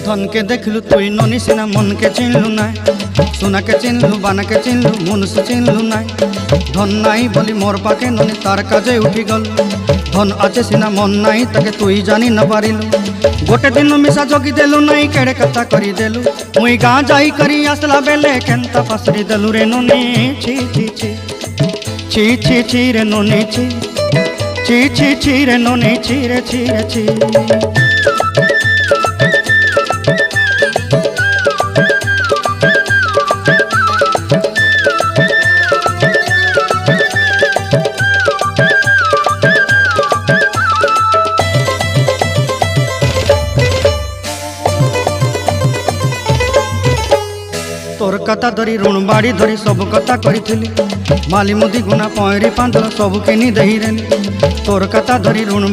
धन के देखलु तुई ननी सिना मन के चिन्हलु ना सोना के चिन्हलु बाना के चिन्हलु मुनुष चिन्हलु ना धन नाई बोली मोर पाके ननी तार काजे उठी गल धन आचे सिना मन नाई ताके तुई जानी न पारिलु गोटे दिन मिसा जगी देलु नाई केड़े कथा करी देलु मुई गाँ जाई करी आसला बेले केंता पासरी देलु रे ननी छी छी छी छी छी छी रे ननी छी छी छी छी रे ननी छी रे छी रे छी। तोर कथा धरी ऋण बाड़ी धरी सब कथा करी माली मुदी गुना पहरी पांदर सब किनी दही रेनी तोर कथा धरी ऋण